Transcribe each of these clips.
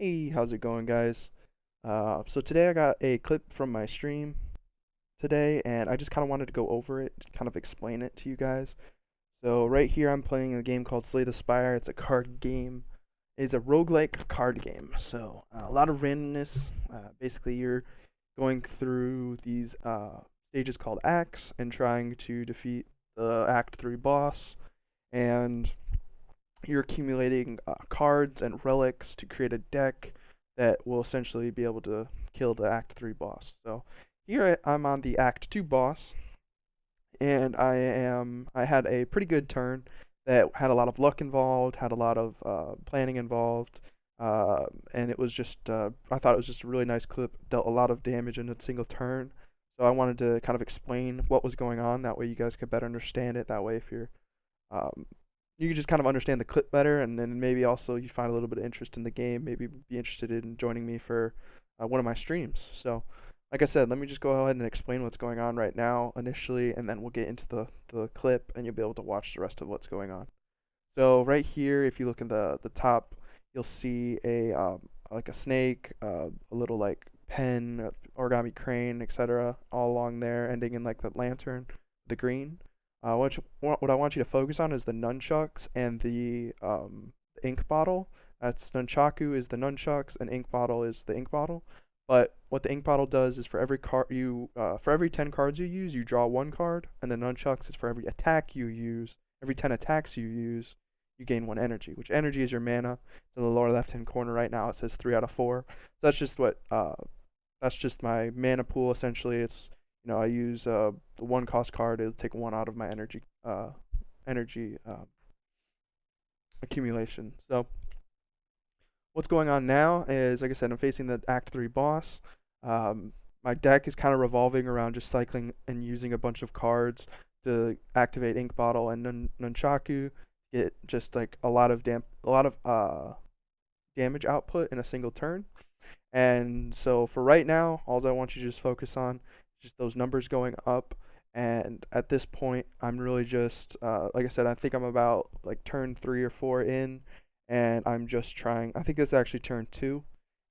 Hey, how's it going, guys? So today I got a clip from my stream today, and I just kind of wanted to go over it, kind of explain it to you guys. So right here I'm playing a game called Slay the Spire. It's a card game. It's a roguelike card game. So a lot of randomness. Basically, you're going through these stages called acts and trying to defeat the Act 3 boss, and you're accumulating cards and relics to create a deck that will essentially be able to kill the Act 3 boss. So here I'm on the Act 2 boss, and I had a pretty good turn that had a lot of luck involved, had a lot of planning involved, and it was just I thought it was just a really nice clip, dealt a lot of damage in a single turn. So I wanted to kind of explain what was going on. That way you guys could better understand it. That way if you're um, you can just kind of understand the clip better, and then maybe also you find a little bit of interest in the game. Maybe be interested in joining me for one of my streams. So, like I said, let me just go ahead and explain what's going on right now initially, and then we'll get into the clip, and you'll be able to watch the rest of what's going on. So right here, if you look in the top, you'll see a like a snake, a little like pen, origami crane, etc. all along there, ending in like the lantern, the green. What I want you to focus on is the nunchucks and the ink bottle. That's nunchaku is the nunchucks, and ink bottle is the ink bottle. But what the ink bottle does is for every 10 cards you use, you draw one card, and the nunchucks is for every attack you use. Every 10 attacks you use, you gain one energy, which energy is your mana. In the lower left-hand corner right now, it says 3 out of 4. So that's just my mana pool essentially. It's I use the one cost card. It'll take one out of my energy accumulation. So what's going on now is, like I said, I'm facing the Act 3 boss. My deck is kind of revolving around just cycling and using a bunch of cards to activate Ink Bottle and Nunchaku, get just like a lot of damage output in a single turn. And so for right now, all I want you to just focus on is just those numbers going up. And at this point, I'm really just, like I said, I think I'm about like turn 3 or 4 in, and I'm just trying. I think this is actually turn 2,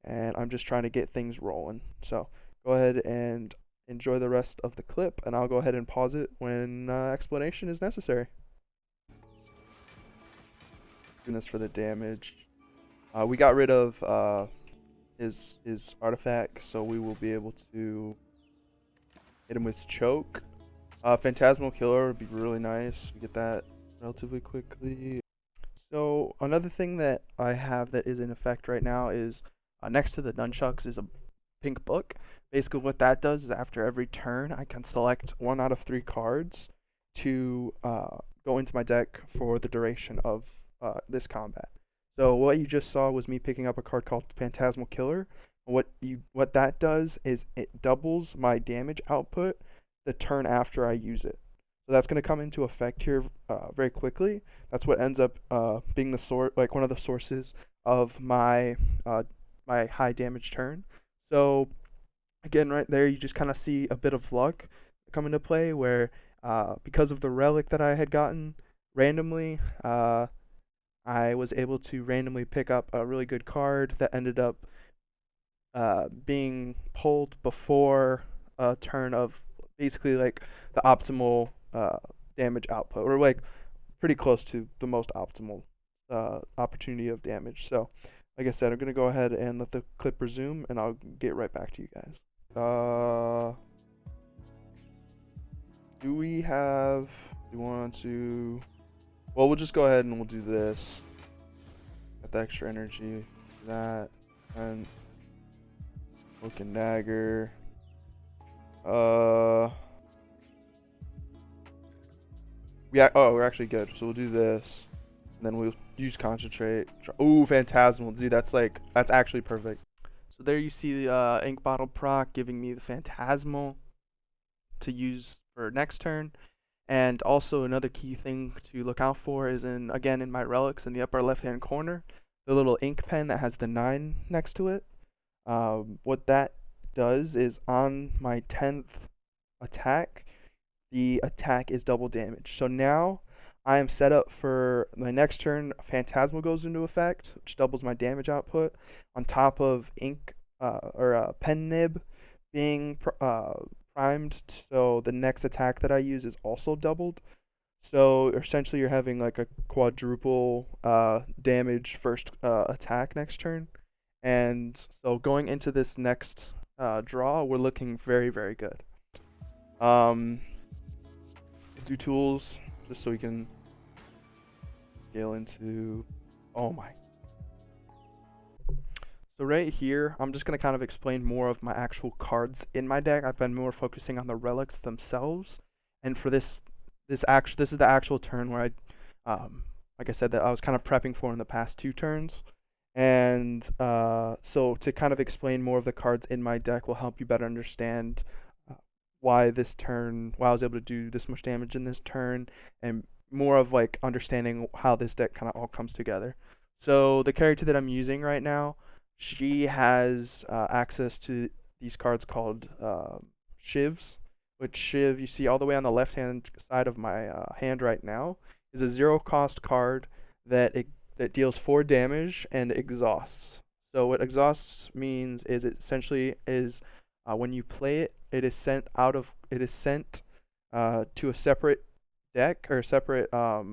and I'm just trying to get things rolling. So go ahead and enjoy the rest of the clip, and I'll go ahead and pause it when explanation is necessary. Doing this for the damage. We got rid of his artifact, so we will be able to hit him with choke. Phantasmal Killer would be really nice. We get that relatively quickly. So another thing that I have that is in effect right now is next to the nunchucks is a pink book. Basically, what that does is after every turn, I can select 1 out of 3 cards to go into my deck for the duration of this combat. So what you just saw was me picking up a card called Phantasmal Killer. What that does is it doubles my damage output the turn after I use it. So that's going to come into effect here very quickly. That's what ends up being one of the sources of my high damage turn. So again, right there, you just kind of see a bit of luck come into play where because of the relic that I had gotten randomly, I was able to randomly pick up a really good card that ended up being pulled before a turn of basically like the optimal damage output, or like pretty close to the most optimal opportunity of damage. So, like I said, I'm gonna go ahead and let the clip resume, and I'll get right back to you guys. Do we have? Do we want to? Well, we'll just go ahead and we'll do this. Got the extra energy. That and Hook and Dagger. We're actually good. So we'll do this, and then we'll use Concentrate. Ooh, Phantasmal, dude. That's actually perfect. So there you see the Ink Bottle proc giving me the Phantasmal to use for next turn. And also another key thing to look out for is in my relics in the upper left hand corner, the little ink pen that has the 9 next to it. What that does is on my 10th attack, the attack is double damage. So now I am set up for my next turn. Phantasmal goes into effect, which doubles my damage output, on top of ink or pen nib being primed. So the next attack that I use is also doubled. So essentially, you're having like a quadruple damage first attack next turn, and so going into this next draw, we're looking very, very good. Um, do tools just so we can scale into. Oh my. So right here, I'm just gonna kind of explain more of my actual cards in my deck. I've been more focusing on the relics themselves, and for this is the actual turn where like I said, that I was kind of prepping for in the past 2 turns. And so to kind of explain more of the cards in my deck will help you better understand uh, why I was able to do this much damage in this turn, and more of like understanding how this deck kind of all comes together. So the character that I'm using right now, she has access to these cards called Shivs, which Shiv you see all the way on the left hand side of my hand right now is a 0 cost card that deals 4 damage and exhausts. So what exhausts means is it essentially is when you play it, it is sent to a separate deck or a separate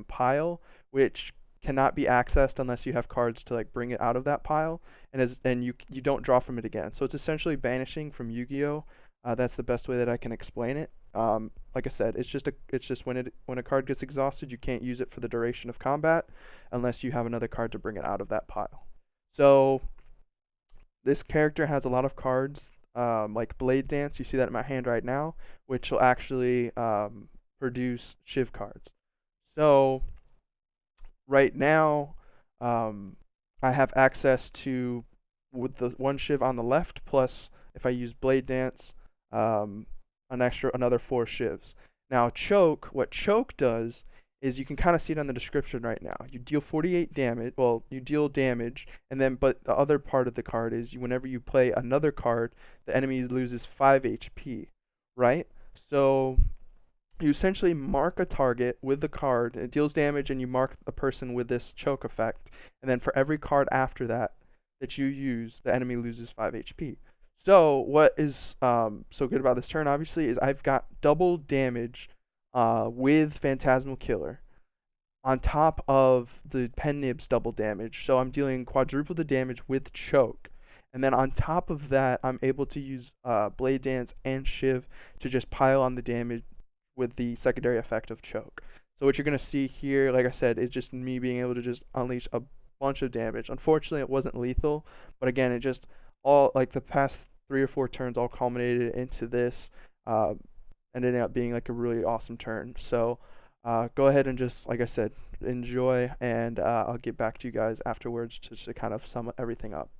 pile, which cannot be accessed unless you have cards to like bring it out of that pile, and you don't draw from it again. So it's essentially banishing from Yu-Gi-Oh. That's the best way that I can explain it. Like I said, it's just when a card gets exhausted, you can't use it for the duration of combat unless you have another card to bring it out of that pile. So this character has a lot of cards like Blade Dance. You see that in my hand right now, which will actually produce Shiv cards. So right now, I have access to with the 1 Shiv on the left, plus if I use Blade Dance, another 4 Shivs. Now what Choke does is you can kind of see it on the description right now. You deal 48 damage. Well, you deal damage, and then but the other part of the card is whenever you play another card, the enemy loses 5 HP, right? So you essentially mark a target with the card, it deals damage, and you mark the person with this choke effect. And then for every card after that that you use, the enemy loses 5 HP. So what is so good about this turn, obviously, is I've got double damage with Phantasmal Killer on top of the pen nibs double damage. So I'm dealing quadruple the damage with choke. And then on top of that, I'm able to use Blade Dance and Shiv to just pile on the damage with the secondary effect of choke. So what you're going to see here, like I said, is just me being able to just unleash a bunch of damage. Unfortunately, it wasn't lethal, but again, it just all like the past 3 or 4 turns all culminated into this, and ended up being like a really awesome turn. So go ahead and just, like I said, enjoy, and I'll get back to you guys afterwards to kind of sum everything up.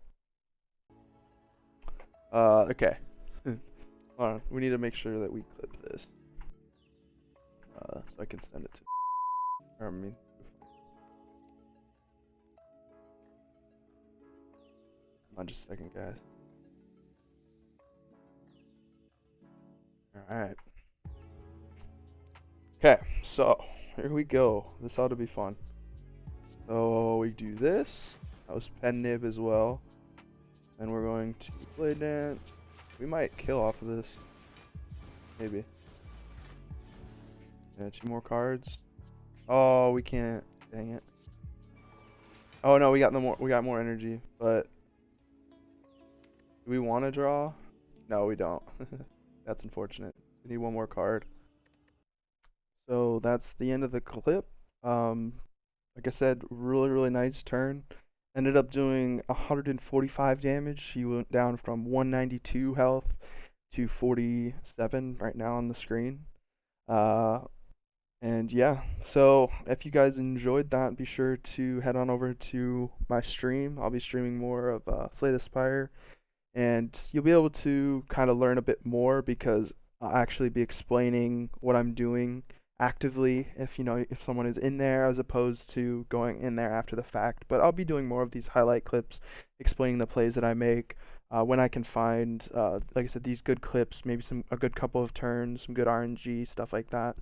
Okay. Hold on. We need to make sure that we clip this. So I can send it to. Or, I mean. Hold on just a second, guys. Alright. Okay, so here we go. This ought to be fun. So we do this. That was pen nib as well. And we're going to Blade Dance. We might kill off of this. Maybe. Yeah, 2 more cards. Oh, we can't. Dang it. Oh no, we got more energy, but do we want to draw? No, we don't. That's unfortunate. We need 1 more card. So that's the end of the clip. Like I said, really nice turn. Ended up doing 145 damage. She went down from 192 health to 47 right now on the screen. And yeah, so if you guys enjoyed that, be sure to head on over to my stream. I'll be streaming more of Slay the Spire, and you'll be able to kind of learn a bit more because I'll actually be explaining what I'm doing actively if someone is in there as opposed to going in there after the fact. But I'll be doing more of these highlight clips explaining the plays that I make when I can find like I said, these good clips, maybe a good couple of turns, some good RNG, stuff like that.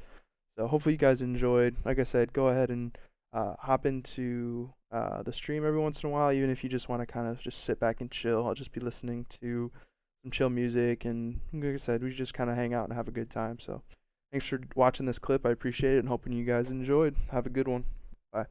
So hopefully you guys enjoyed. Like I said, go ahead and hop into the stream every once in a while, even if you just want to kind of just sit back and chill. I'll just be listening to some chill music, and like I said, we just kind of hang out and have a good time. So thanks for watching this clip. I appreciate it and hoping you guys enjoyed. Have a good one. Bye.